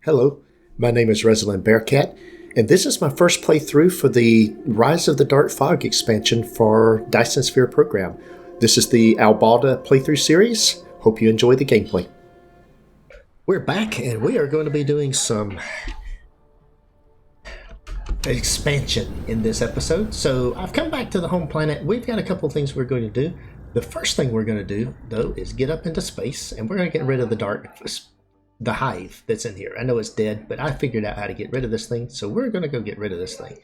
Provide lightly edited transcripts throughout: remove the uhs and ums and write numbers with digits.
Hello, my name is Resilan Bearcat, and this is my first playthrough for the Rise of the Darkfog expansion for Dyson Sphere Program. This is the Albalda playthrough series. Hope you enjoy the gameplay. We're back, and we are going to be doing some expansion in this episode. So I've come back to the home planet. We've got a couple things we're going to do. The first thing we're going to do, though, is get up into space, and we're going to get rid of the hive that's in here. I know it's dead, but I figured out how to get rid of this thing, so we're going to go get rid of this thing.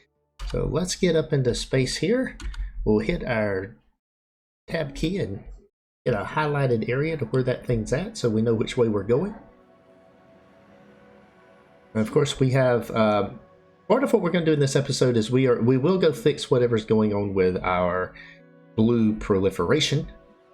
So let's get up into space here. We'll hit our tab key and get a highlighted area to where that thing's at so we know which way we're going. And of course, we have part of what we're going to do in this episode is we will go fix whatever's going on with our blue proliferation,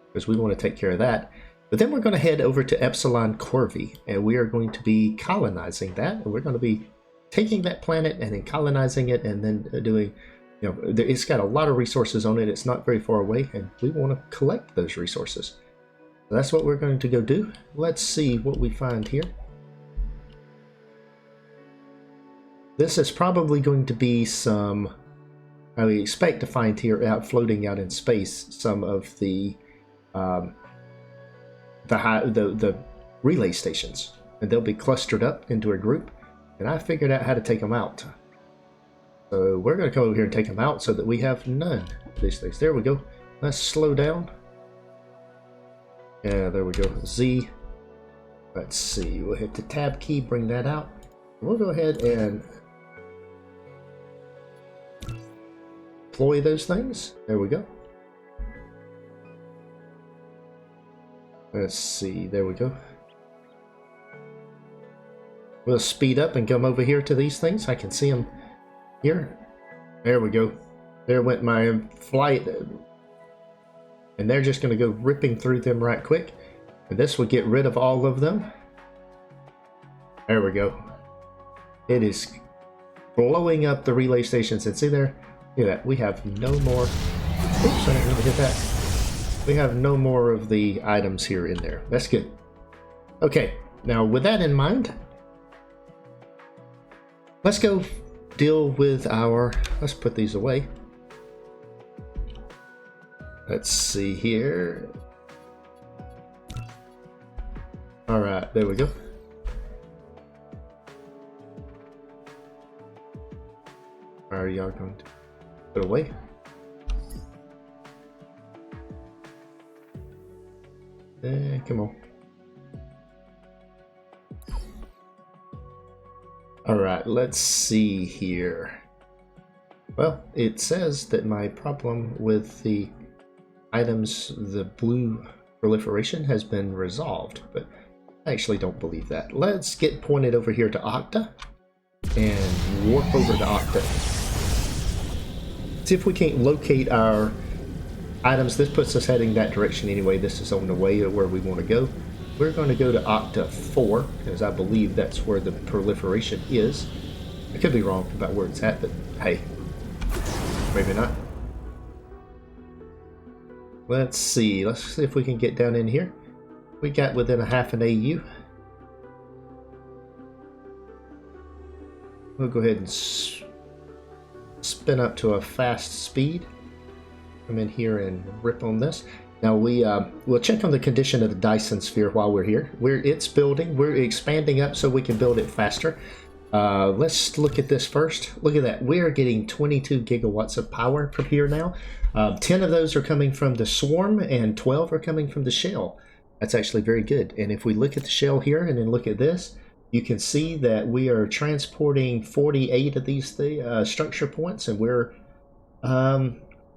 because we want to take care of that. But then we're going to head over to Epsilon Corvi, and we are going to be colonizing that. And we're going to be taking that planet and then colonizing it, and then doing, it's got a lot of resources on it. It's not very far away, and we want to collect those resources. So that's what we're going to go do. Let's see what we find here. This is probably going to be some, I would expect to find here floating out in space, some of the relay stations, and they'll be clustered up into a group, and I figured out how to take them out. So we're going to come over here and take them out so that we have none of these things. There we go. Let's slow down. Yeah, there we go. Z. Let's see. We'll hit the tab key, bring that out. We'll go ahead and deploy those things. There we go. Let's see, there we go. We'll speed up and come over here to these things. I can see them here. There we go. There went my flight. And they're just going to go ripping through them right quick. And this will get rid of all of them. There we go. It is blowing up the relay stations. And see there? Look at that. We have no more. Oops, I didn't really hit that. We have no more of the items here in there. That's good. Okay, now with that in mind, let's go deal with let's put these away. Let's see here. All right, there we go. Are y'all going to put away? Come on. Alright, let's see here. Well, it says that my problem with the items, the blue proliferation, has been resolved, but I actually don't believe that. Let's get pointed over here to Octa and warp over to Octa. See if we can't locate our items. This puts us heading that direction anyway. This is on the way to where we want to go. We're going to go to Octa 4, because I believe that's where the proliferation is. I could be wrong about where it's at, but hey, maybe not. Let's see if we can get down in here. We got within a half an AU. We'll go ahead and spin up to a fast speed. Come in here and rip on this. Now we'll check on the condition of the Dyson Sphere while we're here. It's building. We're expanding up so we can build it faster. Let's look at this first. Look at that. We are getting 22 gigawatts of power per here now. 10 of those are coming from the swarm and 12 are coming from the shell. That's actually very good. And if we look at the shell here and then look at this, you can see that we are transporting 48 of these structure points, and we're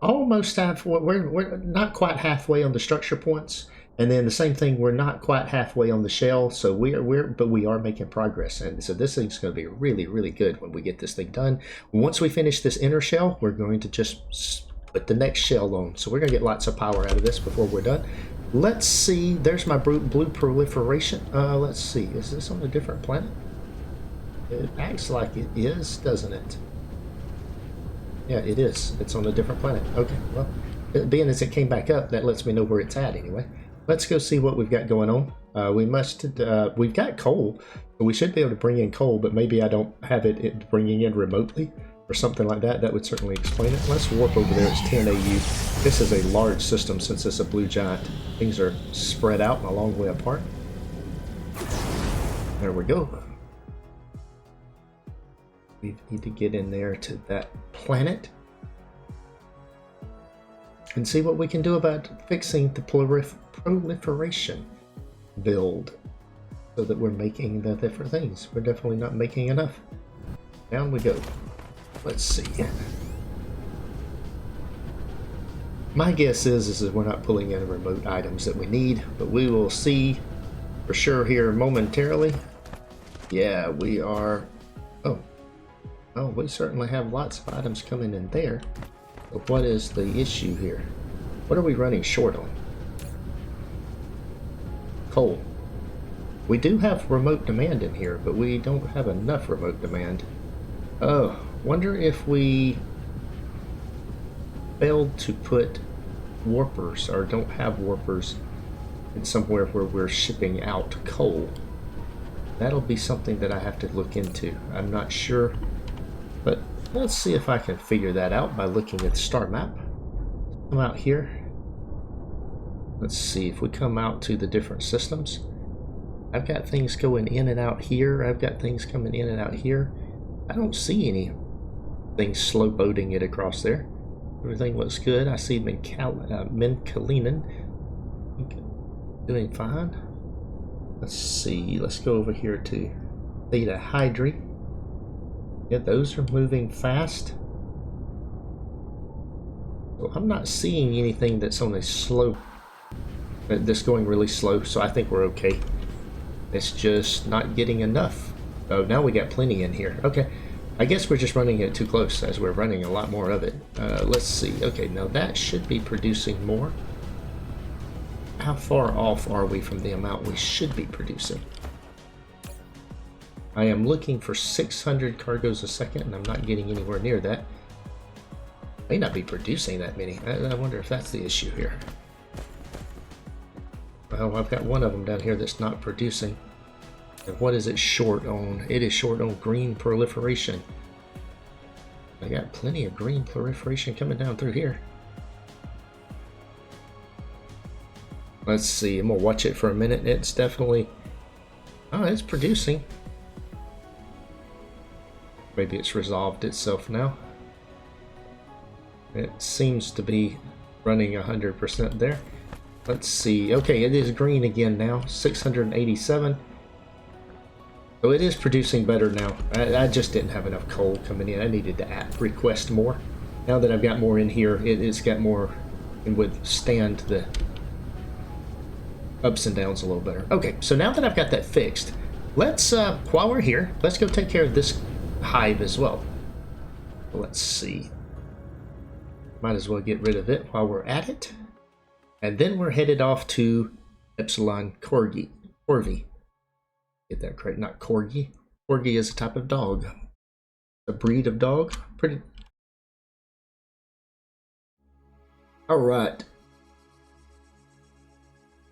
almost halfway. We're not quite halfway on the structure points, and then the same thing. We're not quite halfway on the shell. So but we are making progress, and so this thing's going to be really, really good when we get this thing done. Once we finish this inner shell, we're going to just put the next shell on. So we're going to get lots of power out of this before we're done. Let's see. There's my blue proliferation. Let's see. Is this on a different planet? It acts like it is, doesn't it? Yeah, it is. It's on a different planet. Okay, well, being as it came back up, that lets me know where it's at anyway. Let's go see what we've got going on. We've got coal, so we should be able to bring in coal, but maybe I don't have it bringing in remotely or something like that. That would certainly explain it. Let's warp over there. It's 10 AU. This is a large system since it's a blue giant. Things are spread out and a long way apart. There we go. We need to get in there to that planet and see what we can do about fixing the proliferation build so that we're making the different things. We're definitely not making enough. Down we go. Let's see. My guess is we're not pulling in remote items that we need, but we will see for sure here momentarily. Yeah, we are. Oh, we certainly have lots of items coming in there. But what is the issue here? What are we running short on? Coal. We do have remote demand in here, but we don't have enough remote demand. Oh, wonder if we failed to put warpers or don't have warpers in somewhere where we're shipping out coal. That'll be something that I have to look into. I'm not sure, but let's see if I can figure that out by looking at the star map. Come out here. Let's see if we come out to the different systems. I've got things going in and out here. I've got things coming in and out here. I don't see anything slow boating it across there. Everything looks good. I see Minkalinen doing fine. Let's see. Let's go over here to Theta Hydri. Yeah, those are moving fast. So I'm not seeing anything that's on a slow, that's going really slow, so I think we're okay. It's just not getting enough. Oh, now we got plenty in here. Okay, I guess we're just running it too close as we're running a lot more of it. Let's see. Okay, now that should be producing more. How far off are we from the amount we should be producing? I am looking for 600 cargoes a second, and I'm not getting anywhere near that. May not be producing that many. I wonder if that's the issue here. Well, I've got one of them down here that's not producing. And what is it short on? It is short on green proliferation. I got plenty of green proliferation coming down through here. Let's see, I'm gonna watch it for a minute. It's definitely, oh, it's producing. Maybe it's resolved itself now. It seems to be running 100% there. Let's see. Okay, it is green again now. 687. So it is producing better now. I just didn't have enough coal coming in. I needed to request more. Now that I've got more in here, it's got more and withstand the ups and downs a little better. Okay, so now that I've got that fixed, let's, while we're here, let's go take care of this hive as well. Let's see. Might as well get rid of it while we're at it. And then we're headed off to Epsilon Corvi. Get that correct, not Corgi. Corgi is a type of dog. A breed of dog. Pretty. Alright.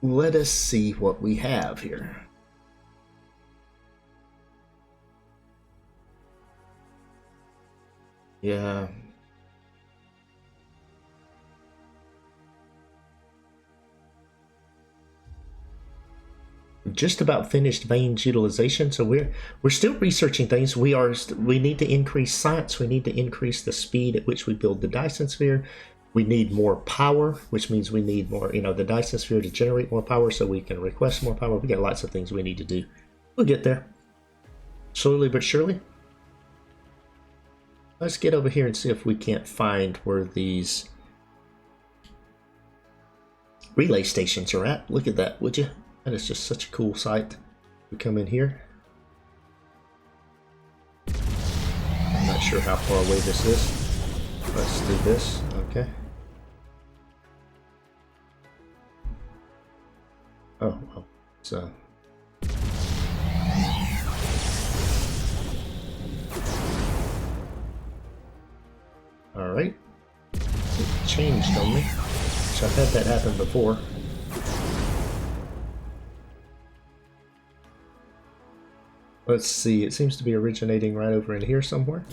Let us see what we have here. Yeah. Just about finished veins utilization, so we're still researching things. We need to increase science. We need to increase the speed at which we build the Dyson Sphere. We need more power, which means we need more, the Dyson Sphere to generate more power so we can request more power. We got lots of things we need to do. We'll get there. Slowly but surely. Let's get over here and see if we can't find where these relay stations are at. Look at that, would you? That is just such a cool sight. We come in here. I'm not sure how far away this is. Let's do this. Okay. Oh, well, so. Alright. It changed on me. So I've had that happen before. Let's see, it seems to be originating right over in here somewhere.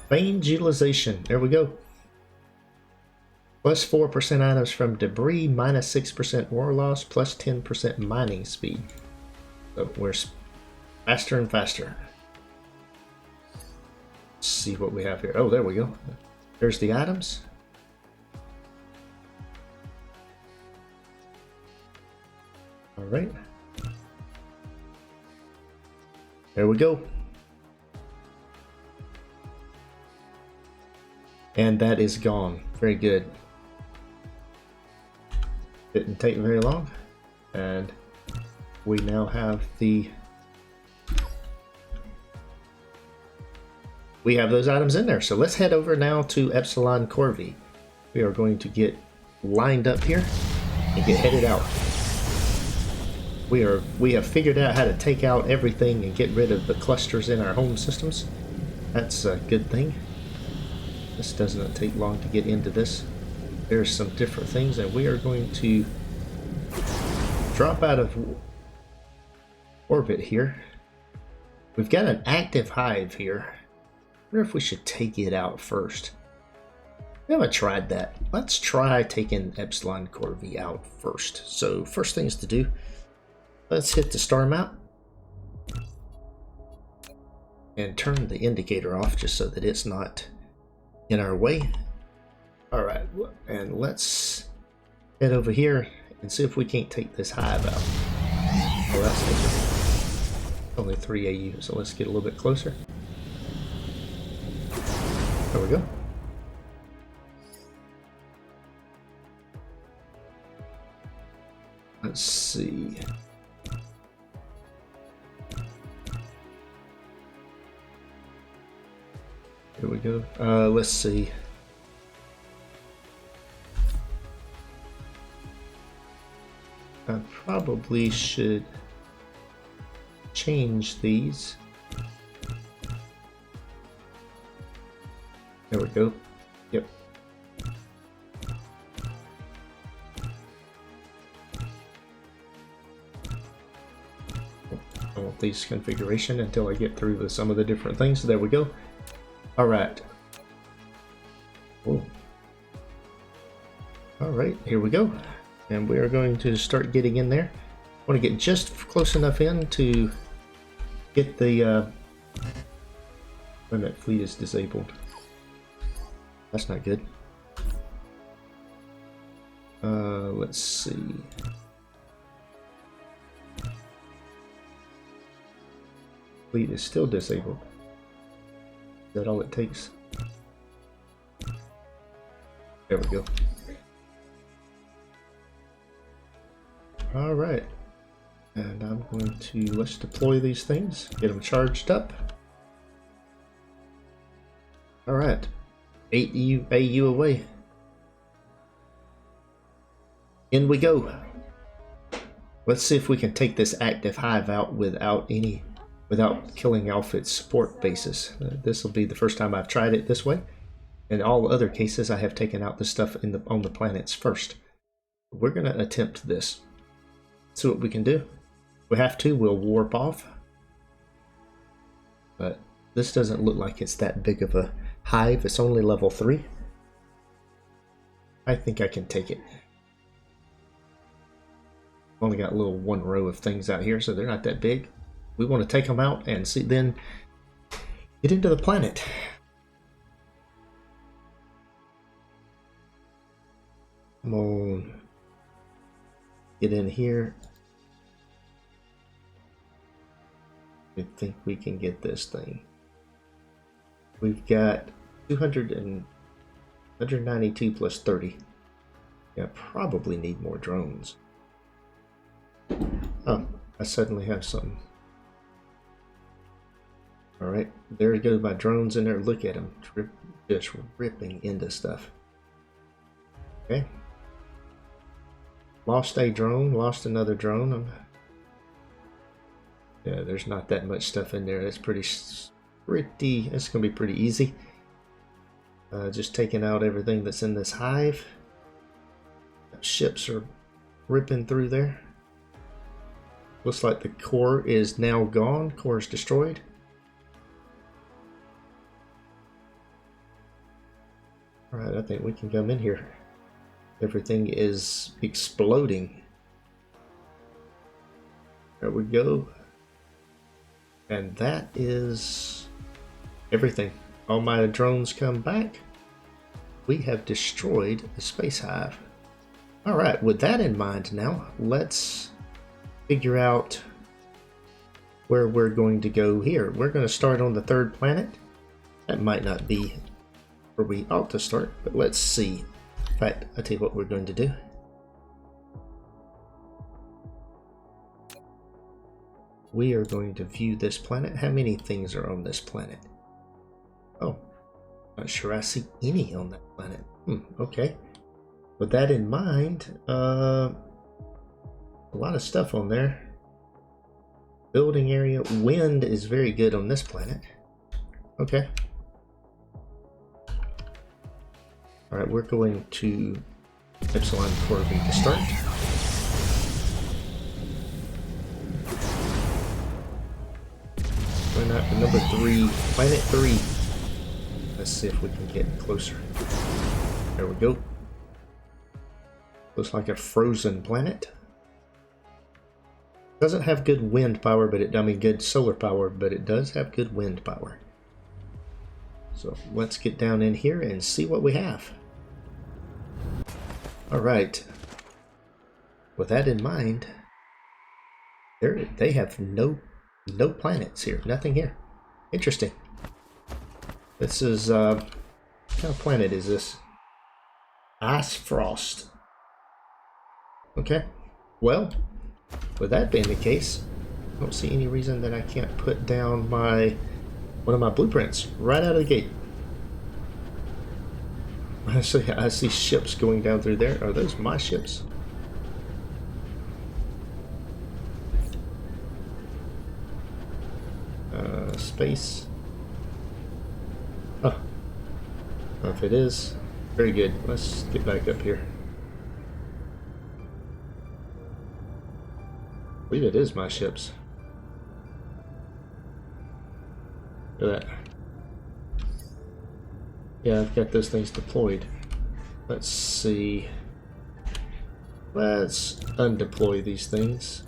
Range utilization, there we go. Plus 4% items from debris, minus 6% war loss, plus 10% mining speed. So we're faster and faster. Let's see what we have here. Oh, there we go. There's the items. All right. There we go. And that is gone. Very good. Didn't take very long. And we now have the... We have those items in there. So let's head over now to Epsilon Corvi. We are going to get lined up here and get headed out. We have figured out how to take out everything and get rid of the clusters in our home systems. That's a good thing. This doesn't take long to get into this. There's some different things, and we are going to drop out of orbit here. We've got an active hive here. I wonder if we should take it out first. We haven't tried that. Let's try taking Epsilon Corvi out first. So first things to do, let's hit the star map and turn the indicator off just so that it's not in our way. All right, and let's head over here and see if we can't take this hive out. Well, that's only 3 AU, so let's get a little bit closer. There we go. Let's see. Here we go. Let's see. I probably should change these. There we go. Yep. I want these configuration until I get through some of the different things. There we go. All right. Cool. All right, here we go. And we are going to start getting in there. I want to get just close enough in to get the when that fleet is disabled. That's not good. Let's see. Fleet is still disabled. Is that all it takes? There we go. All right. And I'm going to, let's deploy these things, get them charged up. All right. 8 AU away. In we go. Let's see if we can take this active hive out without killing off its support bases. This will be the first time I've tried it this way. In all other cases, I have taken out the stuff on the planets first. We're going to attempt this. See what we can do. If we have to, we'll warp off. But this doesn't look like it's that big of a hive. It's only level 3. I think I can take it. Only got a little one row of things out here, so they're not that big. We want to take them out and see, then get into the planet. Come on. Get in here. I think we can get this thing. We've got 192 plus 30. Yeah, probably need more drones. Oh, I suddenly have some. Alright, there goes my drones in there. Look at them. Just ripping into stuff. Okay. Lost a drone, lost another drone. Yeah, there's not that much stuff in there. It's it's going to be pretty easy. Just taking out everything that's in this hive. Ships are ripping through there. Looks like the core is now gone. Core is destroyed. Alright, I think we can come in here. Everything is exploding. There we go. And that is everything. All my drones come back. We have destroyed the space hive. Alright, with that in mind now, let's figure out where we're going to go here. We're going to start on the third planet. That might not be where we ought to start, but let's see. In fact, I'll tell you what we're going to do. We are going to view this planet. How many things are on this planet? Oh, not sure I see any on that planet. Okay. With that in mind, a lot of stuff on there. Building area. Wind is very good on this planet. Okay. Alright, we're going to Epsilon Corvi to start. We're not the number 3, planet 3. Let's see if we can get closer. There we go. Looks like a frozen planet. Doesn't have good wind power, but good solar power, but it does have good wind power. So let's get down in here and see what we have. Alright. With that in mind, they have no planets here. Nothing here. Interesting. This is what kind of planet is this? Ice frost. Okay. Well, with that being the case, I don't see any reason that I can't put down one of my blueprints right out of the gate. I see ships going down through there. Are those my ships? Space. Oh. If it is, very good. Let's get back up here. I believe it is my ships. Look at that. Yeah, I've got those things deployed. Let's see. Let's undeploy these things.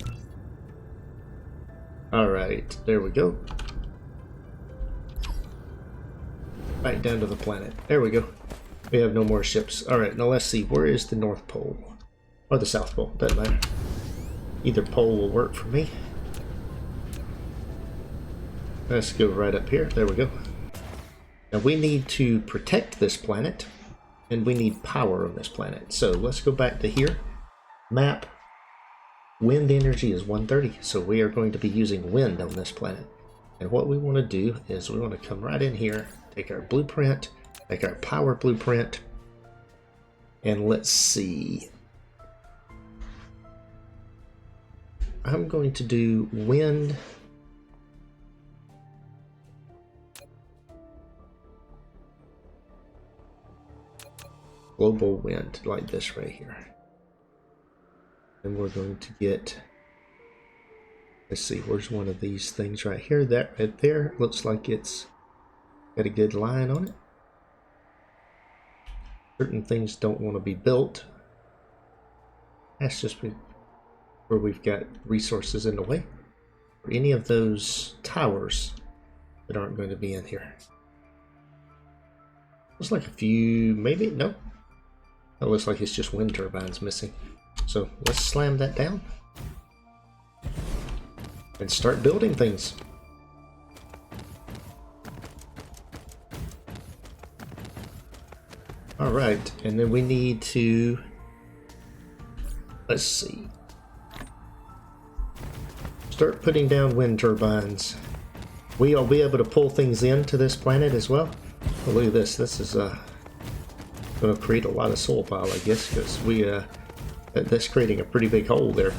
Alright, there we go. Back down to the planet. There we go. We have no more ships. Alright, now let's see. Where is the North Pole? Or the South Pole. Doesn't matter. Either pole will work for me. Let's go right up here. There we go. Now we need to protect this planet, and we need power on this planet. So let's go back to here. Map. Wind energy is 130, so we are going to be using wind on this planet. And what we want to do is we want to come right in here, take our blueprint, take our power blueprint, and let's see. I'm going to do wind. Global wind, like this right here. And we're going to get, let's see, where's one of these things right here? That right there looks like it's got a good line on it. Certain things don't want to be built. That's just where we've got resources in the way. Or any of those towers that aren't going to be in here. Looks like a few, maybe, nope. It looks like it's just wind turbines missing. So let's slam that down and start building things. All right, and then we need to, let's see, start putting down wind turbines. We'll be able to pull things into this planet as well. Oh, look at this. This is going to create a lot of soil pile, I guess, because that's creating a pretty big hole there.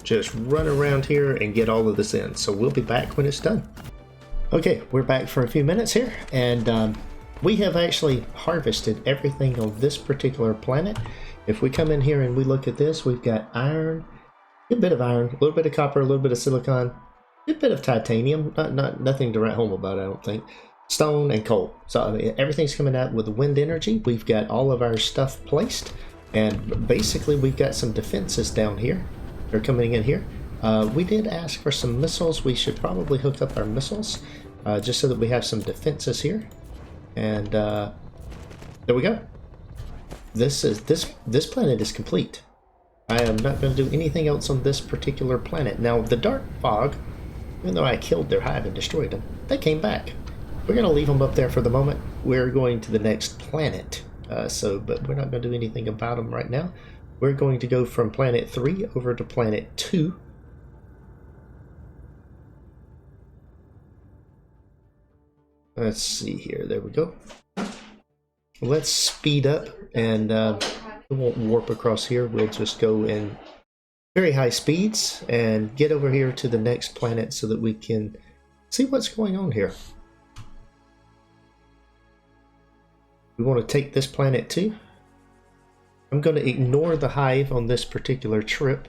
Just run around here and get all of this in. So we'll be back when it's done. Okay, we're back for a few minutes here, and we have actually harvested everything on this particular planet. If we come in here and we look at this, we've got iron, a bit of iron, a little bit of copper, a little bit of silicon, a bit of titanium, nothing to write home about, I don't think. Stone and coal. So I mean, everything's coming out with wind energy. We've got all of our stuff placed, and basically we've got some defenses down here. They're coming in here. We did ask for some missiles. We should probably hook up our missiles just so that we have some defenses here. And there we go. This planet is complete. I am not going to do anything else on this particular planet. Now the Darkfog, even though I killed their hive and destroyed them, they came back. We're going to leave them up there for the moment. We're going to the next planet. But we're not going to do anything about them right now. We're going to go from planet 3 over to planet 2. Let's see here. There we go. Let's speed up, and we won't warp across here. We'll just go in very high speeds and get over here to the next planet so that we can see what's going on here. We want to take this planet too. I'm going to ignore the hive on this particular trip.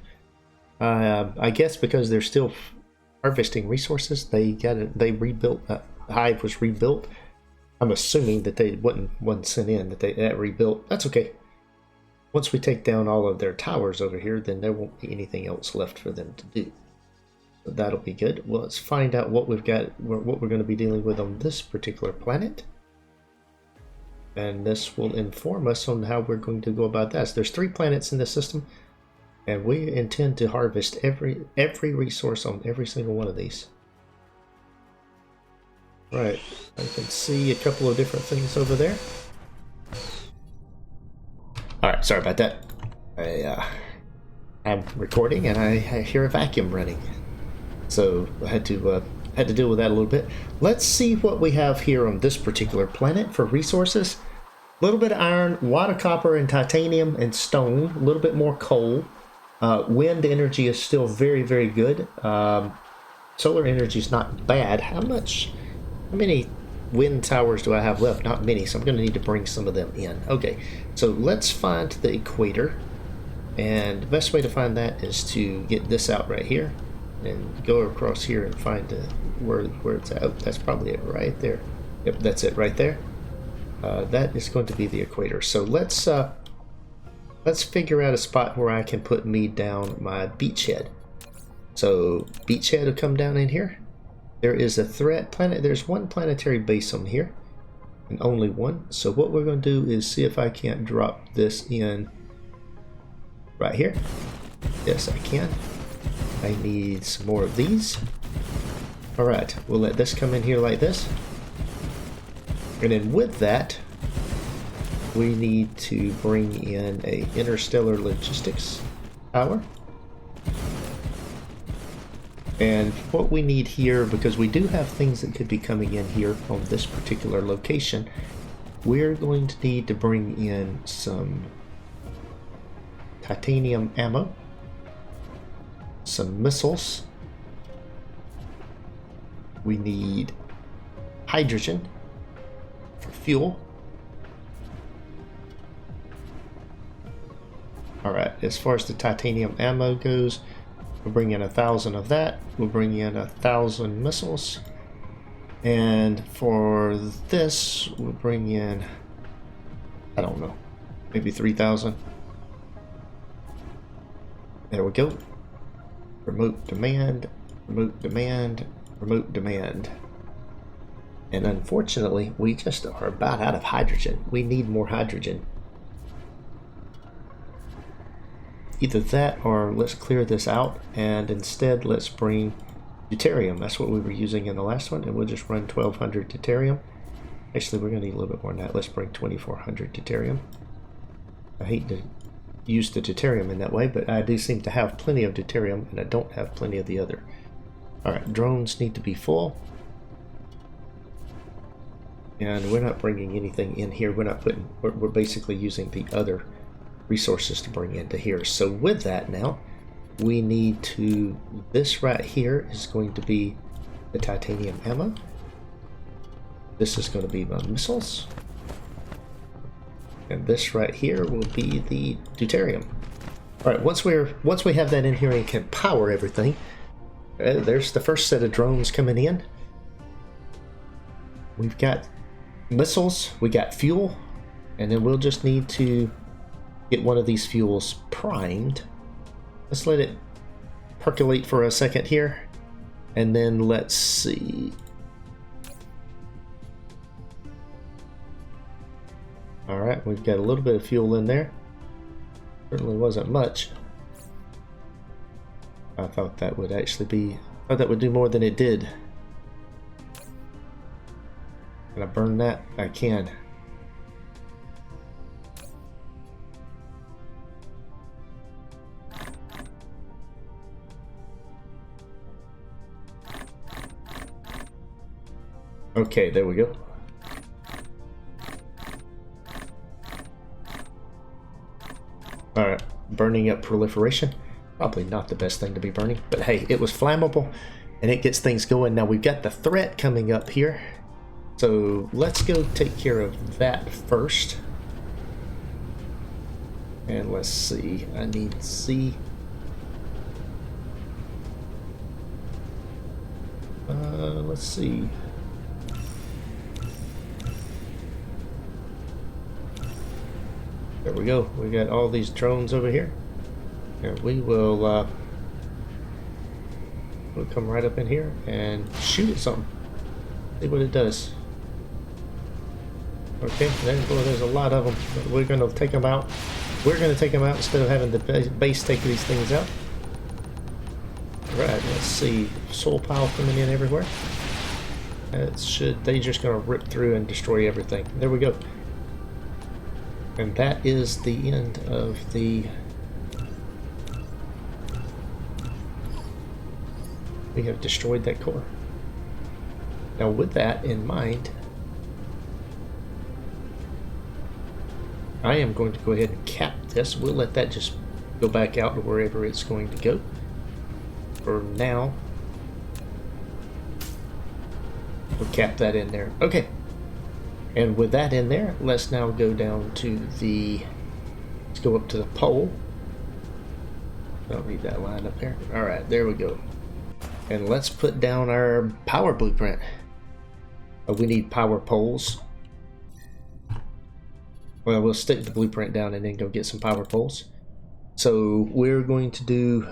I guess because they're still harvesting resources, they rebuilt. The hive was rebuilt. I'm assuming that they wasn't sent in, that rebuilt. That's okay. Once we take down all of their towers over here, then there won't be anything else left for them to do. So that'll be good. Well, let's find out what we've got, what we're going to be dealing with on this particular planet. And this will inform us on how we're going to go about this. There's 3 planets in the system, and we intend to harvest every resource on every single one of these. Right, I can see a couple of different things over there. Alright, sorry about that. I'm recording and I hear a vacuum running. So I had to deal with that a little bit. Let's see what we have here on this particular planet for resources. A little bit of iron, a lot of copper and titanium and stone, a little bit more coal. Wind energy is still very, very good. Solar energy is not bad. How many wind towers do I have left? Not many, so I'm going to need to bring some of them in. Okay, so let's find the equator. And the best way to find that is to get this out right here and go across here and find where it's at. Oh, that's probably it right there. Yep, that's it right there. That is going to be the equator. So let's figure out a spot where I can put me down my beachhead. So beachhead will come down in here. There is a threat planet. There's one planetary base on here, and only one. So what we're going to do is see if I can't drop this in right here. Yes, I can. I need some more of these. All right, we'll let this come in here like this. And then with that, we need to bring in a interstellar logistics tower. And what we need here, because we do have things that could be coming in here on this particular location, we're going to need to bring in some titanium ammo, some missiles. We need hydrogen for fuel. Alright, as far as the titanium ammo goes, we'll bring in 1,000 of that. We'll bring in 1,000 missiles. And for this, we'll bring in, I don't know, maybe 3,000. There we go. Remote demand, remote demand, remote demand. And unfortunately, we just are about out of hydrogen. We need more hydrogen. Either that or let's clear this out and instead let's bring deuterium. That's what we were using in the last one, and we'll just run 1,200 deuterium. Actually, we're going to need a little bit more than that. Let's bring 2,400 deuterium. I hate to use the deuterium in that way, but I do seem to have plenty of deuterium and I don't have plenty of the other. Alright, drones need to be full. And we're not bringing anything in here. We're basically using the other resources to bring into here. So with that now, we need to, this right here is going to be the titanium ammo. This is going to be my missiles. And this right here will be the deuterium. All right, once we have that in here and can power everything, there's the first set of drones coming in. We've got missiles, we got fuel, and then we'll just need to get one of these fuels primed. Let's let it percolate for a second here, and then let's see. All right, we've got a little bit of fuel in there. Certainly wasn't much. I thought that would actually be, I thought that would do more than it did. Can I burn that? I can. Okay, there we go. Alright, burning up proliferation. Probably not the best thing to be burning, but hey, it was flammable and it gets things going. Now we've got the threat coming up here. So let's go take care of that first. And let's see, I need C. Let's see. There we go. We got all these drones over here. And we will we'll come right up in here and shoot at something. See what it does. Okay, there's a lot of them. But we're going to take them out. We're going to take them out instead of having the base take these things out. Right, let's see. Soul pile coming in everywhere. They're just going to rip through and destroy everything. There we go. And that is the end of the... We have destroyed that core. Now with that in mind, I am going to go ahead and cap this. We'll let that just go back out to wherever it's going to go. For now, we'll cap that in there. Okay. And with that in there, let's now go down to the... Let's go up to the pole. Don't need that line up there. Alright, there we go. And let's put down our power blueprint. We need power poles. Well, we'll stick the blueprint down and then go get some power poles. So we're going to do...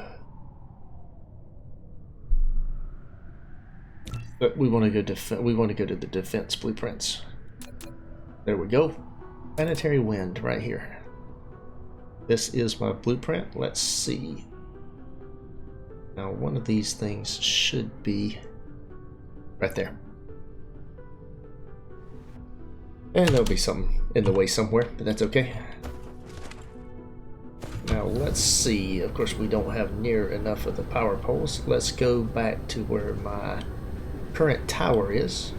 We want to go to the defense blueprints. There we go. Planetary wind right here. This is my blueprint. Let's see. Now one of these things should be right there. And there'll be something in the way somewhere, but that's okay. Now let's see. Of course we don't have near enough of the power poles. Let's go back to where my current tower is.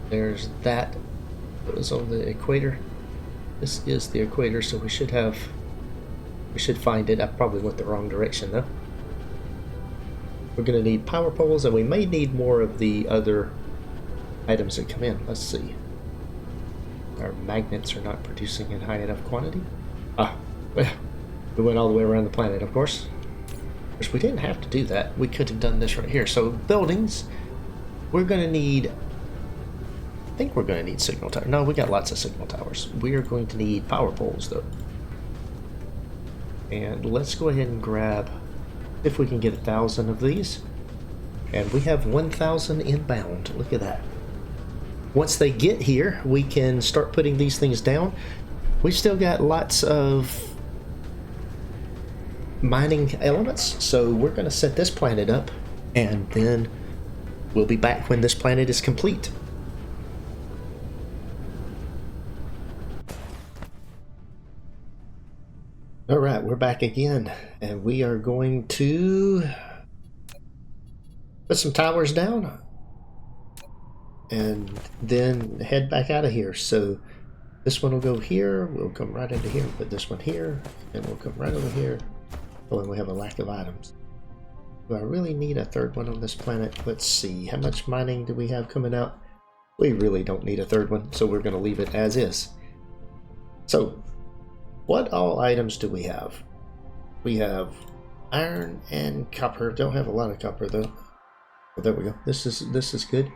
There's that. It was on the equator. This is the equator, so we should find it. I probably went the wrong direction though. We're going to need power poles, and we may need more of the other items that come in. Let's see. Our magnets are not producing in high enough quantity. Ah, well, we went all the way around the planet, of course. Which we didn't have to do that. We could have done this right here. So buildings, we're going to need... I think we're going to need signal towers. No, we got lots of signal towers. We are going to need power poles, though. And let's go ahead and grab, if we can get 1,000 of these. And we have 1,000 inbound. Look at that. Once they get here, we can start putting these things down. We've still got lots of mining elements, so we're going to set this planet up, and then we'll be back when this planet is complete. Alright, we're back again, and we are going to put some towers down and then head back out of here. So this one will go here, we'll come right into here and put this one here, and we'll come right over here. Oh, and we have a lack of items. Do I really need a third one on this planet? Let's see, how much mining do we have coming out? We really don't need a third one, so we're going to leave it as is. So, what all items do we have? We have iron and copper. Don't have a lot of copper though. Oh, there we go. This is good.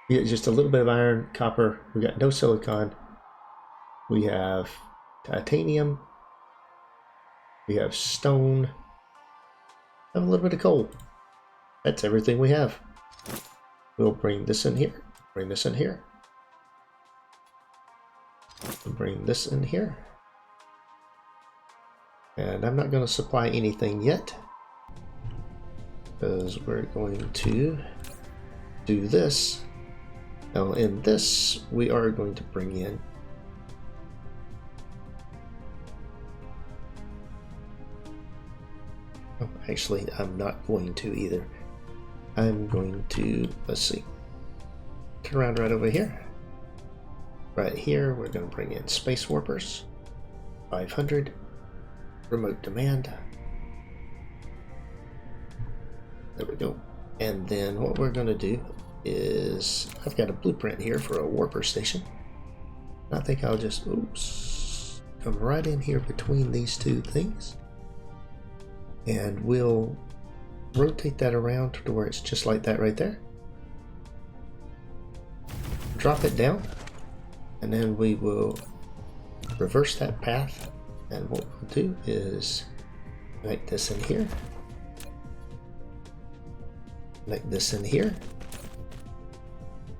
We get just a little bit of iron, copper. We got no silicon. We have titanium. We have stone. Have a little bit of coal. That's everything we have. We'll bring this in here. Bring this in here. Bring this in here. And I'm not going to supply anything yet, because we're going to do this. Now in this, we are going to bring in actually, I'm not going to either. I'm going to, let's see, turn around right over here. Right here, we're going to bring in space warpers, 500, remote demand. There we go. And then what we're going to do is, I've got a blueprint here for a warper station. I think I'll just, oops, come right in here between these two things. And we'll rotate that around to where it's just like that right there. Drop it down. And then we will reverse that path. And what we'll do is make this in here. Make this in here.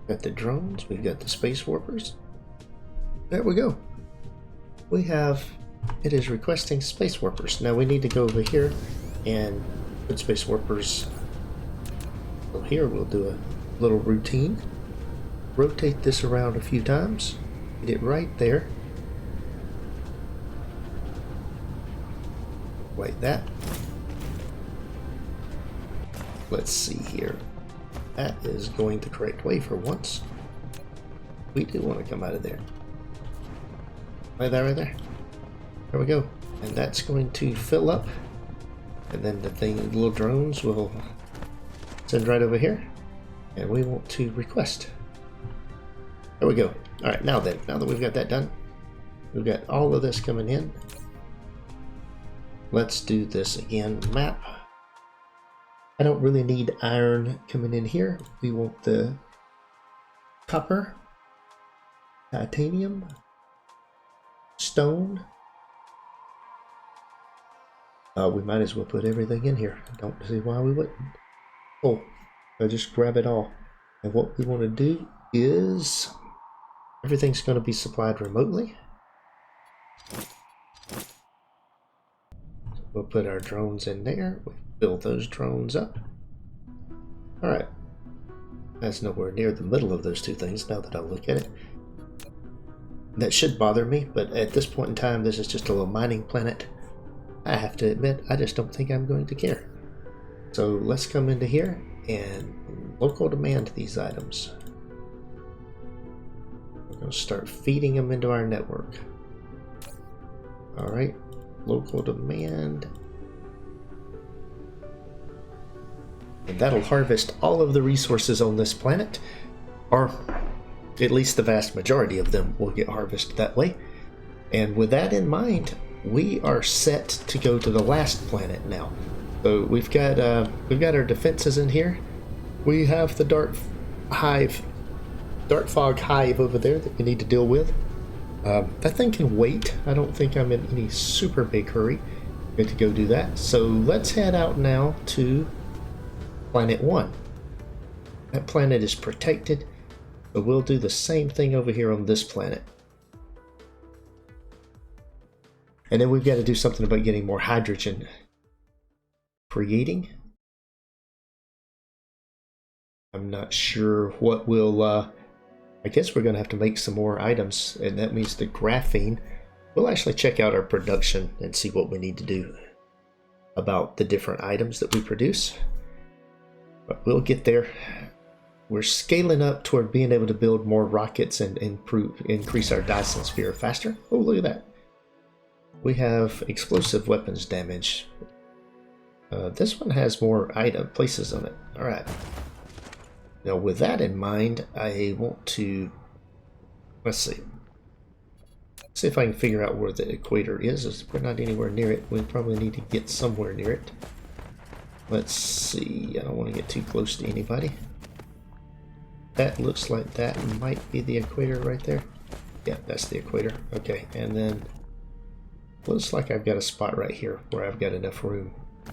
Got the drones, we've got the space warpers. There we go. We have, it is requesting space warpers. Now we need to go over here and put space warpers. So here we'll do a little routine. Rotate this around a few times. Get it right there. Like that. Let's see here. That is going the correct way for once. We do want to come out of there. Right there, right there. There we go. And that's going to fill up. And then the thing, the little drones will send right over here. And we want to request. There we go. Alright, now then, now that we've got that done, we've got all of this coming in. Let's do this again. Map. I don't really need iron coming in here. We want the copper, titanium, stone. We might as well put everything in here. I don't see why we wouldn't. Oh, I'll just grab it all. And what we want to do is everything's going to be supplied remotely. We'll put our drones in there. We'll build those drones up. Alright. That's nowhere near the middle of those two things now that I look at it. That should bother me, but at this point in time, this is just a little mining planet. I have to admit, I just don't think I'm going to care. So let's come into here and local demand these items. We're going to start feeding them into our network. Alright. Local demand. And that'll harvest all of the resources on this planet, or at least the vast majority of them will get harvested that way. And with that in mind, we are set to go to the last planet now. So we've got our defenses in here. We have the Darkfog hive over there that we need to deal with. That thing can wait. I don't think I'm in any super big hurry. Good to go do that. So let's head out now to Planet 1. That planet is protected, but we'll do the same thing over here on this planet. And then we've got to do something about getting more hydrogen. Creating. I'm not sure what will... I guess we're going to have to make some more items, and that means the graphene. We'll actually check out our production and see what we need to do about the different items that we produce. But we'll get there. We're scaling up toward being able to build more rockets and increase our Dyson Sphere faster. Oh, look at that. We have explosive weapons damage. This one has more places on it. All right. Now, with that in mind, I want to, let's see. See if I can figure out where the equator is. We're not anywhere near it. We probably need to get somewhere near it. Let's see. I don't want to get too close to anybody. That looks like that might be the equator right there. Yeah, that's the equator. Okay, and then looks like I've got a spot right here where I've got enough room to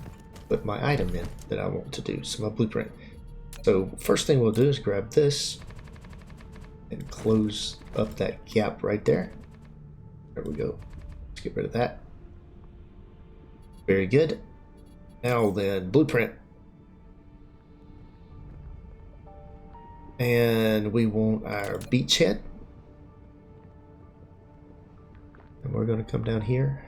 put my item in that I want to do. So my blueprint. So first thing we'll do is grab this and close up that gap right there. There we go. Let's get rid of that. Very good. Now then, blueprint. And we want our beachhead. And we're going to come down here.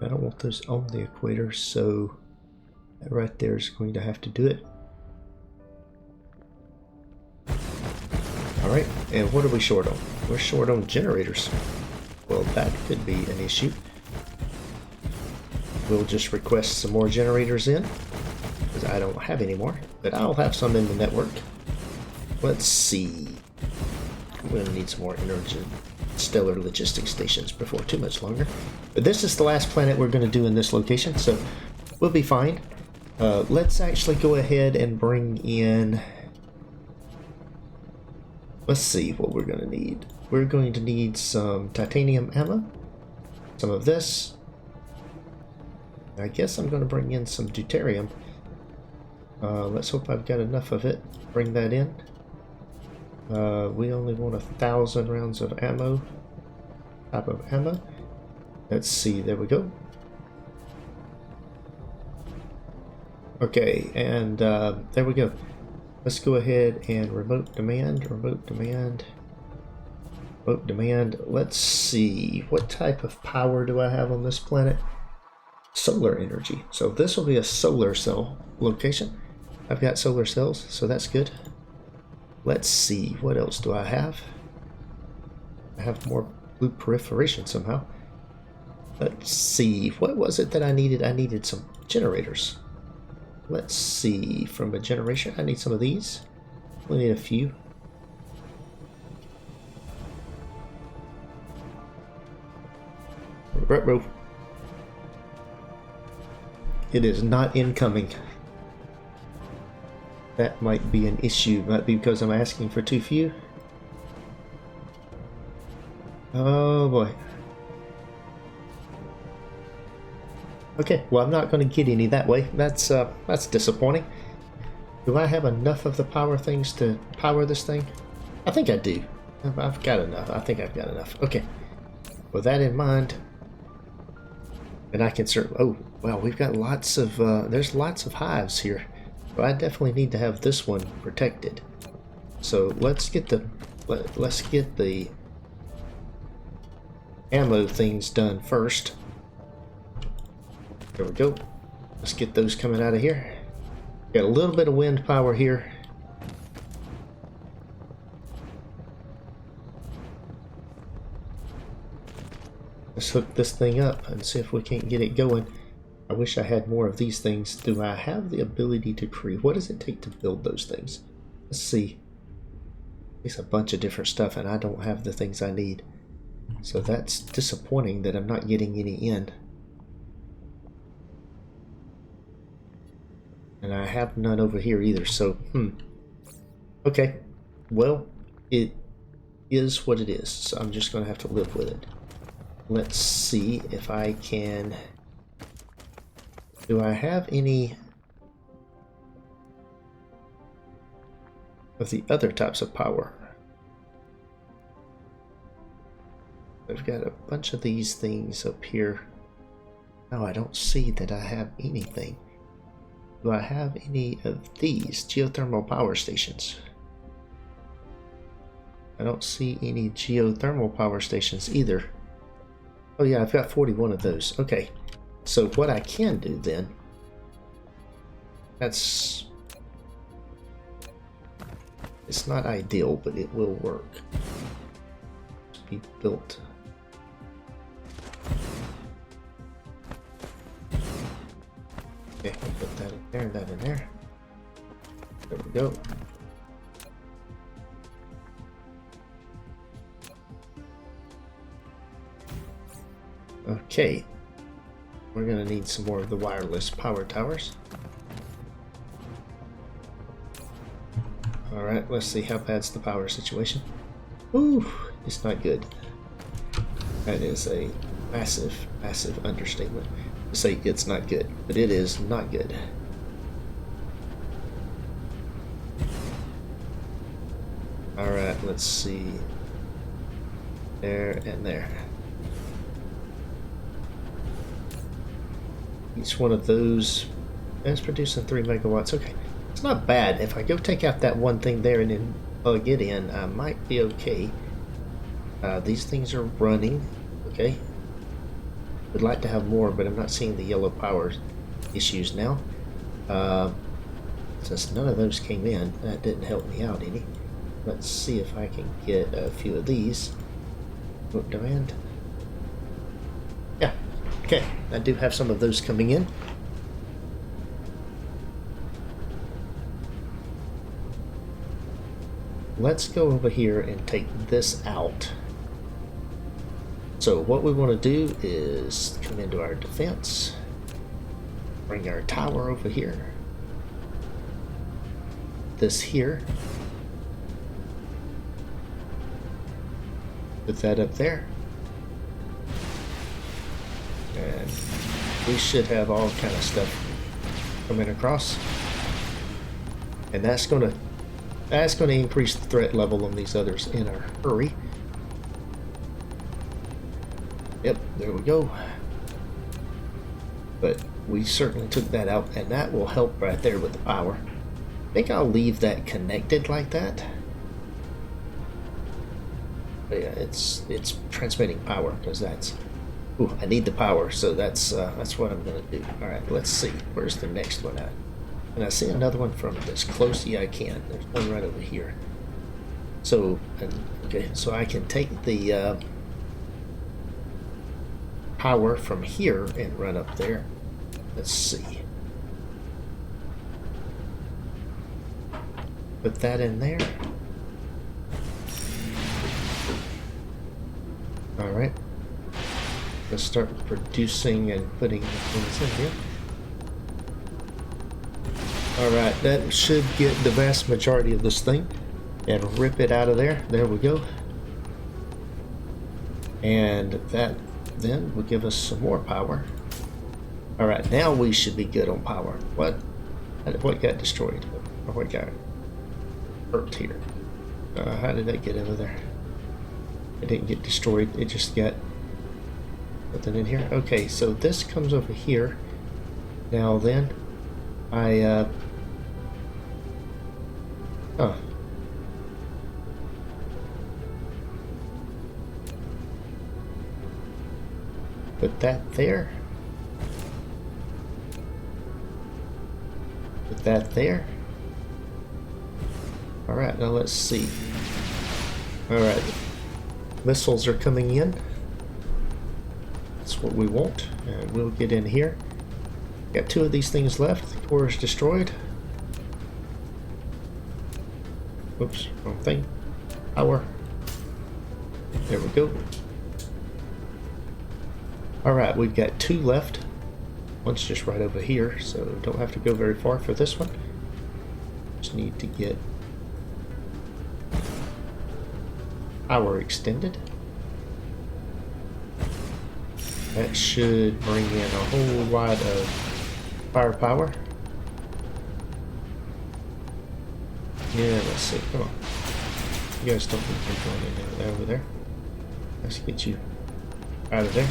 I don't want those on the equator, so that right there is going to have to do it. Alright, and what are we short on? We're short on generators. Well, that could be an issue. We'll just request some more generators in, because I don't have any more, but I'll have some in the network. Let's see. We're going to need some more interstellar logistics stations before too much longer. But this is the last planet we're going to do in this location, so we'll be fine. Let's actually go ahead and bring in... Let's see what we're going to need. We're going to need some titanium ammo, some of this. I guess I'm going to bring in some deuterium. Let's hope I've got enough of it. Bring that in. We only want 1,000 rounds of ammo. Type of ammo. Let's see. There we go. Okay, and there we go. Let's go ahead and remote demand. Let's see. What type of power do I have on this planet? Solar energy. So this will be a solar cell location. I've got solar cells, so that's good. Let's see. What else do I have? I have more blue proliferation somehow. Let's see. What was it that I needed? I needed some generators. Let's see. From a generation, I need some of these. We need a few. Retro. It is not incoming. That might be an issue. Might be because I'm asking for too few. Oh boy. Okay, well, I'm not going to get any that way. That's disappointing. Do I have enough of the power things to power this thing? I think I do. I've got enough. I think I've got enough. Okay. With that in mind, and I can certainly... Oh, well, we've got lots of... there's lots of hives here. So I definitely need to have this one protected. So let's get the... Let's get the ammo things done first. There we go. Let's get those coming out of here. Got a little bit of wind power here. Let's hook this thing up and see if we can't get it going. I wish I had more of these things. Do I have the ability to create? What does it take to build those things? Let's see. It's a bunch of different stuff and I don't have the things I need. So that's disappointing that I'm not getting any in. And I have none over here either, so, Okay, well, it is what it is, so I'm just going to have to live with it. Let's see if I can... Do I have any of the other types of power? I've got a bunch of these things up here. No, I don't see that I have anything. Do I have any of these geothermal power stations? I don't see any geothermal power stations either. Oh yeah, I've got 41 of those. Okay, so what I can do then, it's not ideal, but it will work. Be built. Okay, I'll put that in there and that in there. There we go. Okay. We're going to need some more of the wireless power towers. Alright, let's see how bad's the power situation. Ooh, it's not good. That is a massive, massive understatement to say it's not good, but it is not good. Alright, let's see. There and there. Each one of those is producing 3 megawatts. Okay, it's not bad. If I go take out that one thing there and then plug it in, I might be okay. These things are running. Okay. Would like to have more, but I'm not seeing the yellow power issues now. Since none of those came in, that didn't help me out any. Let's see if I can get a few of these. What demand? Yeah. Okay, I do have some of those coming in. Let's go over here and take this out. So what we want to do is come into our defense, bring our tower over here, this here, put that up there, and we should have all kind of stuff coming across, and that's going to increase the threat level on these others in a hurry. Yep, there we go. But we certainly took that out, and that will help right there with the power. I think I'll leave that connected like that. But yeah, it's transmitting power because that's. Ooh, I need the power, so that's what I'm gonna do. All right, let's see. Where's the next one at? Can I see another one from this close? Yeah, I can. There's one right over here. So, okay, so I can take the power from here and run up there. Let's see. Put that in there. All right. Let's start producing and putting things in here. Alright, that should get the vast majority of this thing and rip it out of there. There we go. And that then will give us some more power. Alright, now we should be good on power. What got destroyed? Or what got hurt here? How did that get over there? It didn't get destroyed, it just got nothing in here. Okay, so this comes over here. Now then, put that there. Put that there. Alright, now let's see. Alright. Missiles are coming in. That's what we want. And we'll get in here. Got 2 of these things left. The core is destroyed. Oops, wrong thing. Power. There we go. Alright, we've got 2 left. One's just right over here, so don't have to go very far for this one. Just need to get power extended. That should bring in a whole lot of firepower. Yeah, let's see. Come on. You guys don't need to keep going in over there. Let's get you out of there.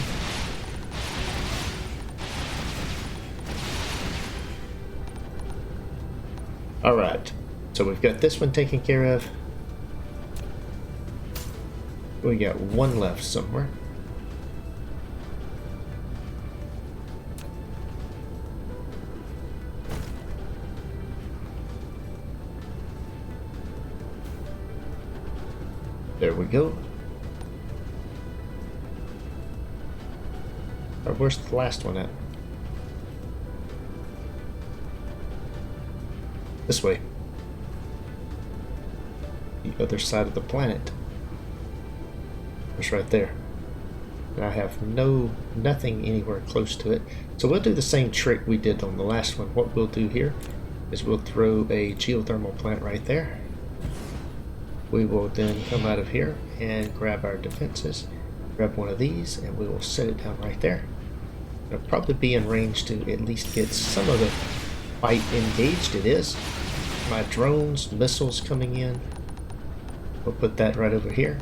Alright. So we've got this one taken care of. We got 1 left somewhere. There we go. Where's the last one at? This way. The other side of the planet. It's right there. and I have nothing anywhere close to it. So we'll do the same trick we did on the last one. What we'll do here is we'll throw a geothermal plant right there. We will then come out of here and grab our defenses, grab one of these, and we will set it down right there. It'll probably be in range to at least get some of the fight engaged. It is. My drones, missiles coming in. We'll put that right over here.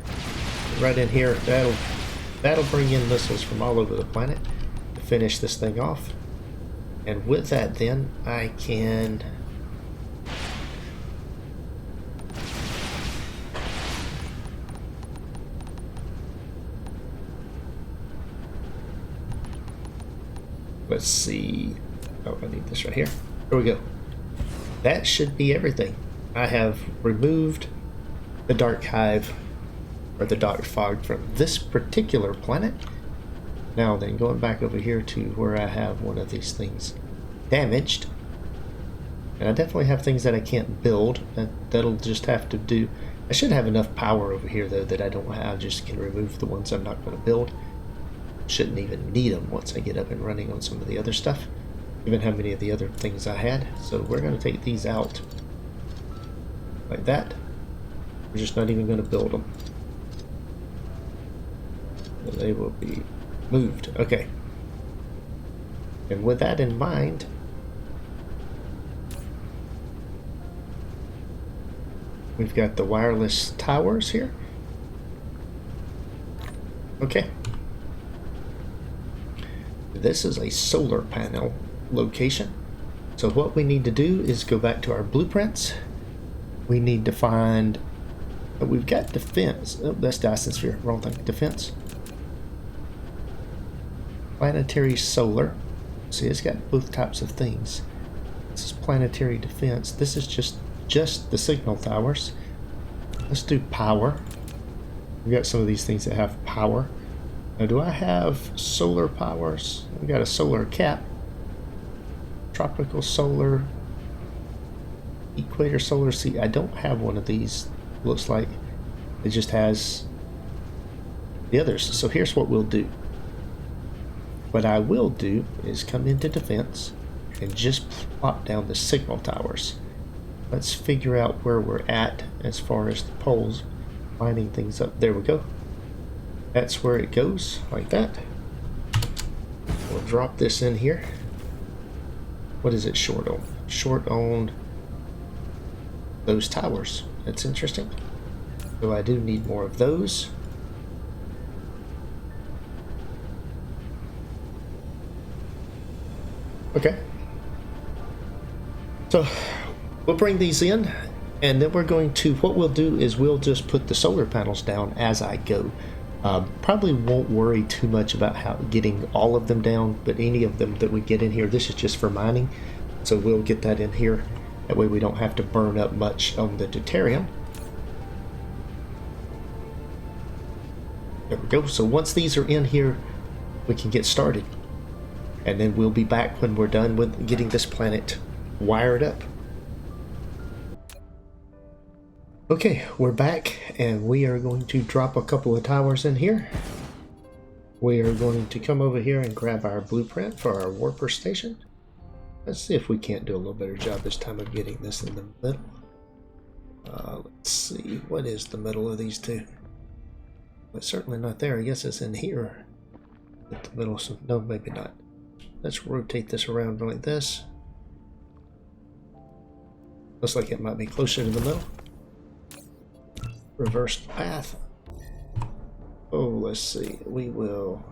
Right in here, that'll bring in missiles from all over the planet to finish this thing off. And with that then, I can... Let's see. Oh, I need this right here. Here we go. That should be everything. I have removed the dark hive or the Darkfog from this particular planet. Now then, going back over here to where I have one of these things damaged. And I definitely have things that I can't build. That'll just have to do. I should have enough power over here though that I don't have. I just can remove the ones I'm not going to build. Shouldn't even need them once I get up and running on some of the other stuff, given how many of the other things I had. So we're going to take these out like that. We're just not even going to build them. And they will be moved. Okay. And with that in mind, we've got the wireless towers here. Okay. This is a solar panel location. So what we need to do is go back to our blueprints. We need to find... we've got defense. Oh, that's Dyson Sphere. Wrong thing. Defense. Planetary solar. See, it's got both types of things. This is planetary defense. This is just the signal towers. Let's do power. We've got some of these things that have power. Now, do I have solar powers? We've got a solar cap. Tropical solar. Equator solar. See, I don't have one of these. Looks like it just has the others. So here's what we'll do. What I will do is come into defense and just plop down the signal towers. Let's figure out where we're at as far as the poles, lining things up. There we go. That's where it goes, like that. We'll drop this in here. What is it short on? Short on those towers. That's interesting. So I do need more of those. Okay. So we'll bring these in, and then we're going to, what we'll do is we'll just put the solar panels down as I go. Probably won't worry too much about how getting all of them down, but any of them that we get in here, this is just for mining, so we'll get that in here. That way we don't have to burn up much on the deuterium. There we go. So once these are in here, we can get started, and then we'll be back when we're done with getting this planet wired up. Okay, we're back, and we are going to drop a couple of towers in here. We are going to come over here and grab our blueprint for our warper station. Let's see if we can't do a little better job this time of getting this in the middle. Let's see, what is the middle of these two? It's certainly not there. I guess it's in here at the middle. So no, maybe not. Let's rotate this around like this. Looks like it might be closer to the middle. Reverse path. Oh, let's see. We will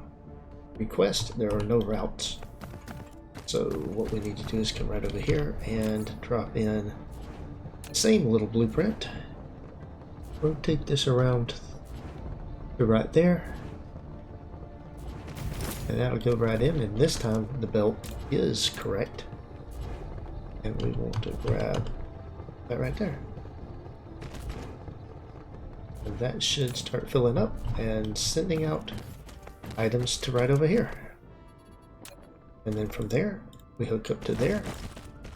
request. There are no routes. So what we need to do is come right over here and drop in the same little blueprint. Rotate this around to right there. And that'll go right in. And this time the belt is correct. And we want to grab that right there. And that should start filling up and sending out items to right over here. And then from there, we hook up to there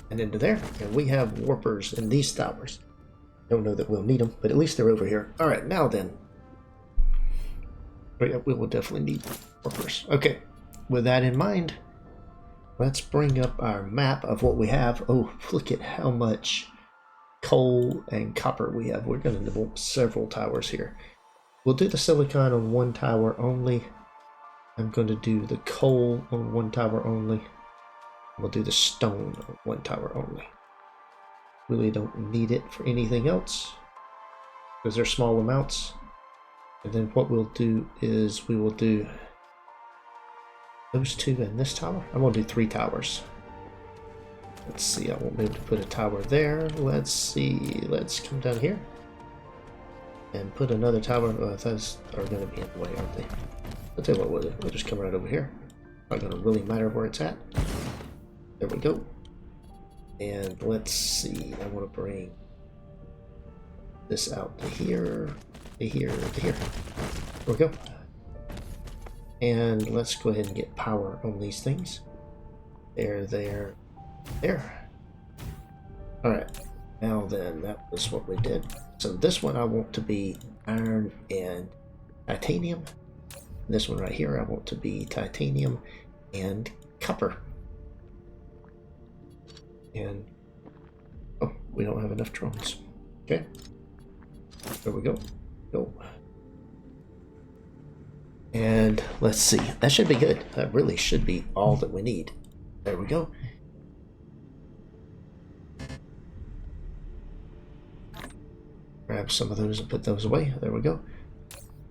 and into there. And we have warpers in these towers. Don't know that we'll need them, but at least they're over here. All right, now then. Oh, yeah, we will definitely need workers. Okay, with that in mind, let's bring up our map of what we have. Oh, look at how much coal and copper we have. We're going to need several towers here. We'll do the silicon on one tower only. I'm going to do the coal on one tower only. We'll do the stone on one tower only. Really don't need it for anything else because they're small amounts. And then what we'll do is we will do those two in this tower. I'm going to do 3 towers. Let's see, I won't be able to put a tower there. Let's see, let's come down here and put another tower. Oh, those are going to be in the way, aren't they? I'll tell you what, we'll just come right over here. Not going to really matter where it's at. There we go. And let's see, I want to bring this out to here, to here, to here. There we go. And let's go ahead and get power on these things. There, there, there. Alright, now then, that was what we did. So this one I want to be iron and titanium. This one right here I want to be titanium and copper. And, oh, we don't have enough drones. Okay. There we go. Go. And let's see. That should be good. That really should be all that we need. There we go. Grab some of those and put those away. There we go.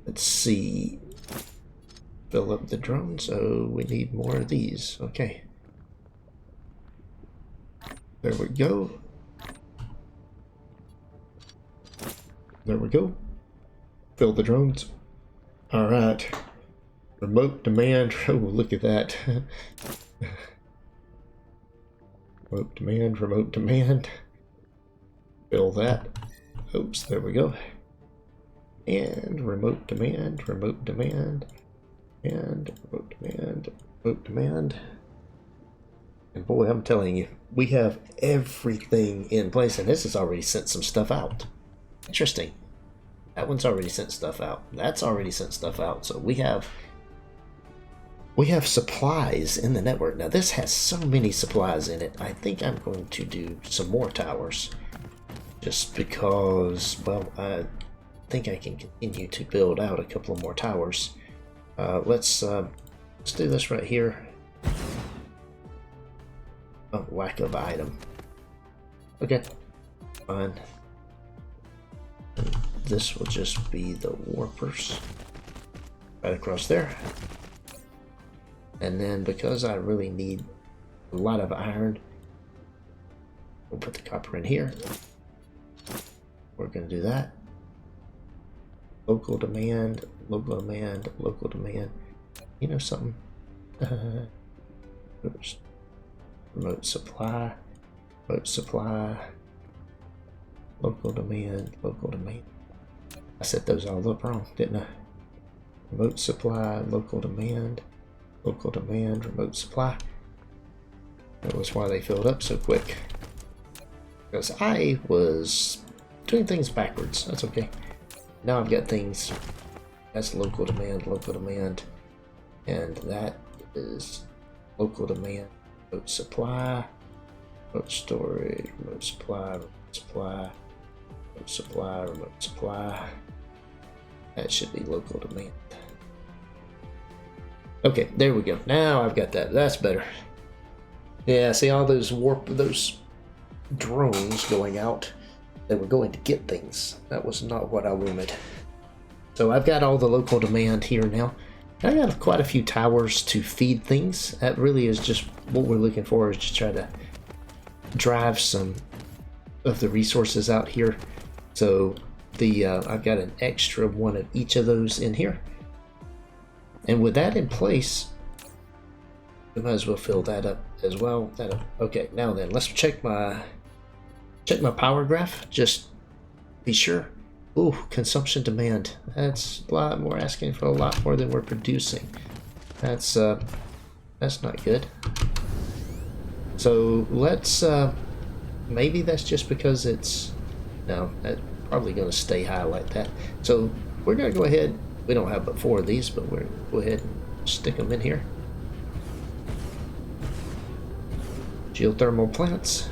Let's see. Fill up the drones. Oh, we need more of these. Okay. There we go. There we go. Fill the drones. Alright. Remote demand. Oh, look at that. Remote demand, remote demand. Fill that. Oops, there we go. And remote demand, remote demand, and remote demand, remote demand. And boy, I'm telling you, we have everything in place, and this has already sent some stuff out. Interesting. That one's already sent stuff out. That's already sent stuff out. So we have supplies in the network. Now this has so many supplies in it. I think I'm going to do some more towers. Just because, well, I think I can continue to build out a couple of more towers. Let's do this right here. Oh, lack of item. Okay, fine. And this will just be the warpers right across there. And then because I really need a lot of iron, we'll put the copper in here. We're going to do that. Local demand, local demand, local demand. You know something? Oops. Remote supply, local demand, local demand. I set those all up wrong, didn't I? Remote supply, local demand, remote supply. That was why they filled up so quick. Because I was doing things backwards. That's okay. Now I've got things. That's local demand, and that is local demand. Remote supply, remote storage, remote supply, remote supply, remote supply, remote supply. That should be local demand. Okay, there we go. Now I've got that. That's better. Yeah, see all those drones going out. They were going to get things. That was not what I wanted. So I've got all the local demand here now. I got quite a few towers to feed things. That really is just what we're looking for, is just try to drive some of the resources out here. So I've got an extra one of each of those in here. And with that in place, we might as well fill that up as well. Okay, now then, let's check my power graph. Just be sure. Ooh, consumption demand. That's a lot more, asking for a lot more than we're producing. That's not good. So let's maybe that's just because it's, no, that's probably going to stay high like that. So we're going to go ahead We don't have but 4 of these, but we'll go ahead and stick them in here. Geothermal plants.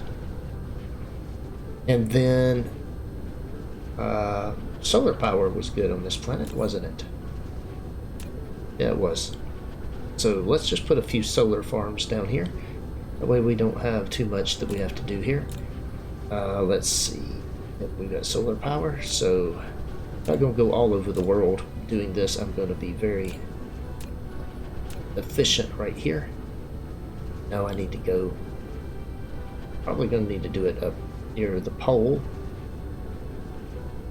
And then solar power was good on this planet, wasn't it? Yeah, it was. So let's just put a few solar farms down here. That way we don't have too much that we have to do here. Let's see. Yep, we got solar power, so I'm not going to go all over the world doing this. I'm going to be very efficient right here. Now I need to go, probably going to need to do it up near the pole.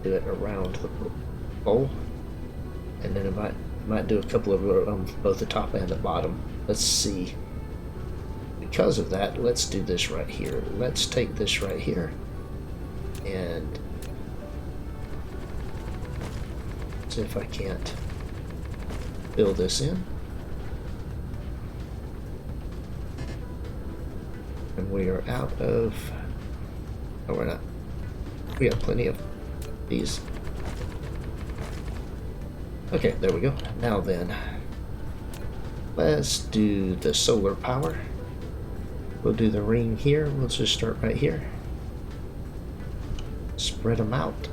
Do it around the pole. And then I might do a couple of both the top and the bottom. Let's see. Because of that, let's do this right here. Let's take this right here and see if I can't fill this in. And we are out of... Oh, we're not. We have plenty of these. Okay, there we go. Now then, let's do the solar power. We'll do the ring here. We'll just start right here. Spread them out.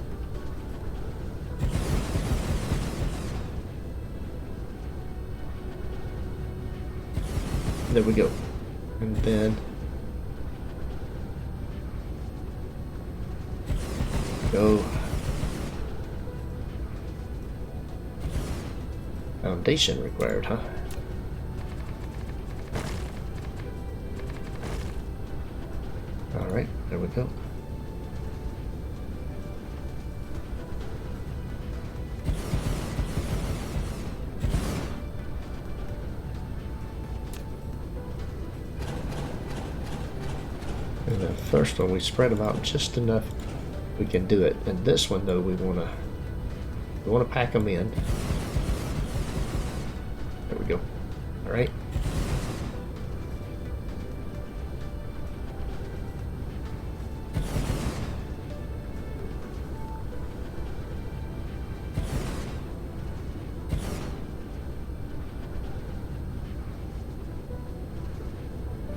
There we go. And then go foundation required, huh? Alright, there we go. And the first one we spread them out just enough we can do it. And this one though we wanna pack them in. There we go. Alright.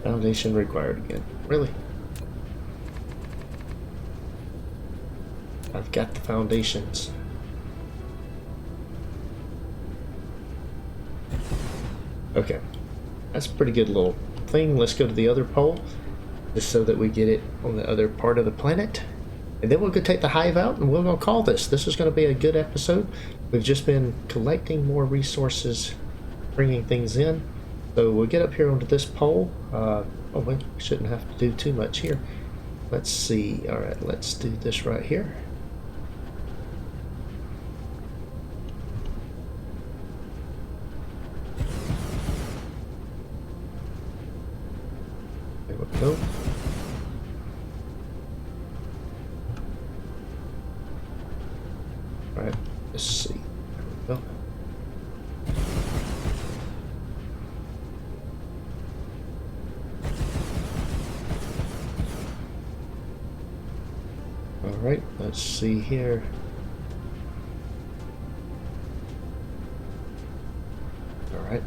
Foundation required again. Really? I've got the foundations. Okay. That's a pretty good little thing. Let's go to the other pole, just so that we get it on the other part of the planet. And then we'll go take the hive out and we're going to call this. This is going to be a good episode. We've just been collecting more resources, bringing things in. So we'll get up here onto this pole. Oh, we shouldn't have to do too much here. Let's see. All right, let's do this right here. There we go. All right, let's see. There we go. Alright, let's see here. Alright.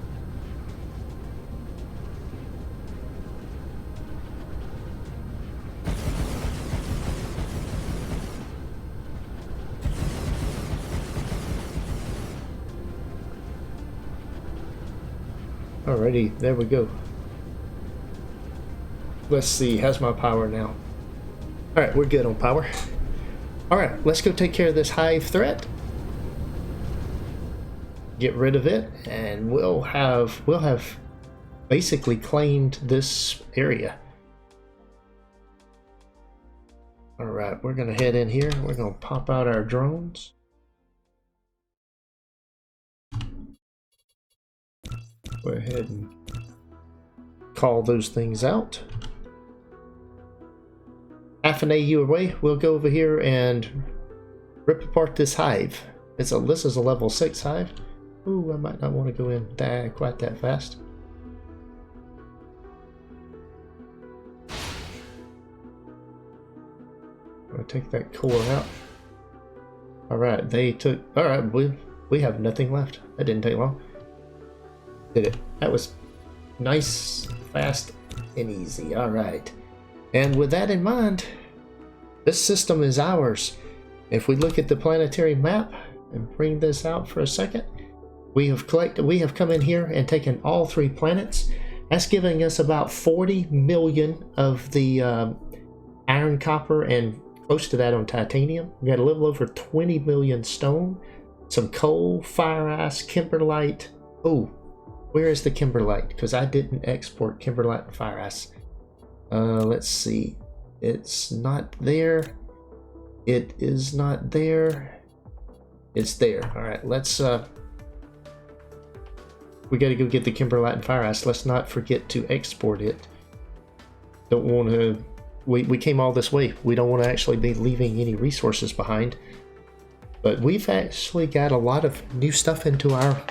Alrighty, there we go. Let's see, how's my power now? Alright, we're good on power. Alright, let's go take care of this hive threat. Get rid of it, and we'll have basically claimed this area. Alright, we're gonna head in here. We're gonna pop out our drones. Go ahead and call those things out. Half an AU away, we'll go over here and rip apart this hive. This is a level 6 hive. Ooh, I might not want to go in quite that fast. I'm gonna take that core out. Alright, they took... Alright, we have nothing left. That didn't take long. Did it? That was nice, fast, and easy. All right. And with that in mind, this system is ours. If we look at the planetary map and bring this out for a second, we have come in here and taken all 3 planets. That's giving us about 40 million of the iron, copper, and close to that on titanium. We got a little over 20 million stone, some coal, fire ice, kimberlite. Oh, where is the kimberlite? Because I didn't export kimberlite and fire ice. Let's see. It's not there. It is not there. It's there. All right, let's we got to go get the kimberlite and fire ice. Let's not forget to export it. Don't want to. We came all this way. We don't want to actually be leaving any resources behind. But we've actually got a lot of new stuff into our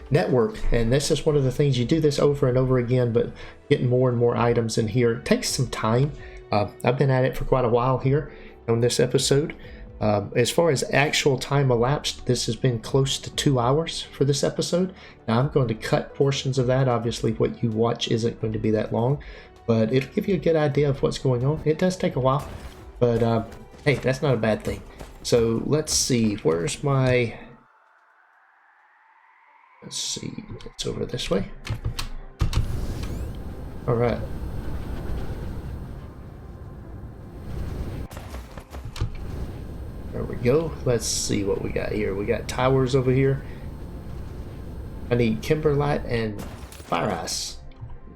network, and this is one of the things. You do this over and over again, but getting more and more items in here takes some time. I've been at it for quite a while here on this episode. As far as actual time elapsed, this has been close to 2 hours for this episode. Now I'm going to cut portions of that. Obviously what you watch isn't going to be that long, but it'll give you a good idea of what's going on. It does take a while, but hey, that's not a bad thing. So let's see, where's my... Let's see, it's over this way. All right. There we go. Let's see what we got here. We got towers over here. I need kimberlite and fire ice.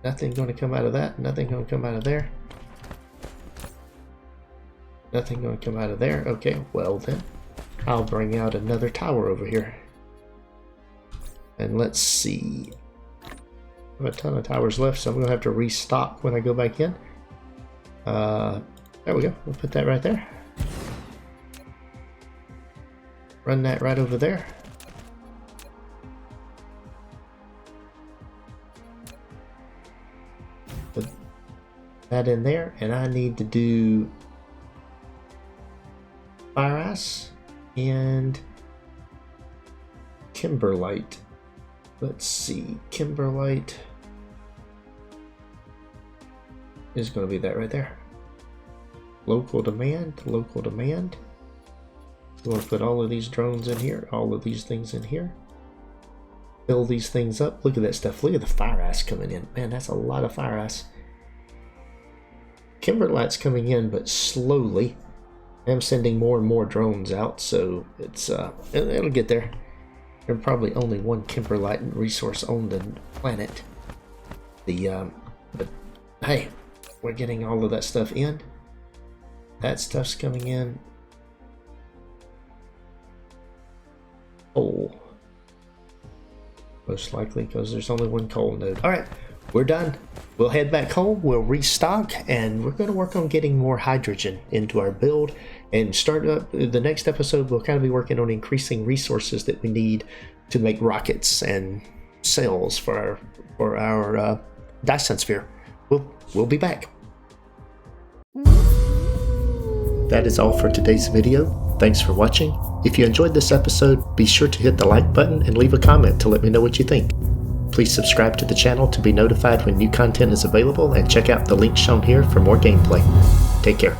Nothing going to come out of that. Nothing going to come out of there. Nothing going to come out of there. Okay, well then, I'll bring out another tower over here. And let's see. I have a ton of towers left, so I'm going to have to restock when I go back in. There we go. We'll put that right there. Run that right over there. Put that in there, and I need to do fire ice and kimberlite. Let's see, kimberlite is going to be that right there. Local demand, local demand. We'll put all of these drones in here, all of these things in here. Fill these things up. Look at that stuff. Look at the fire ice coming in. Man, that's a lot of fire ice. Kimberlite's coming in, but slowly. I'm sending more and more drones out, so it's it'll get there. There's probably only one kimberlite resource on the planet. But hey, we're getting all of that stuff in. That stuff's coming in. Coal. Most likely, because there's only one coal node. Alright, we're done. We'll head back home, we'll restock, and we're going to work on getting more hydrogen into our build and start up. The next episode, we'll kind of be working on increasing resources that we need to make rockets and cells for our Dyson Sphere. We'll be back. That is all for today's video. Thanks for watching. If you enjoyed this episode, be sure to hit the like button and leave a comment to let me know what you think. Please subscribe to the channel to be notified when new content is available, and check out the link shown here for more gameplay. Take care.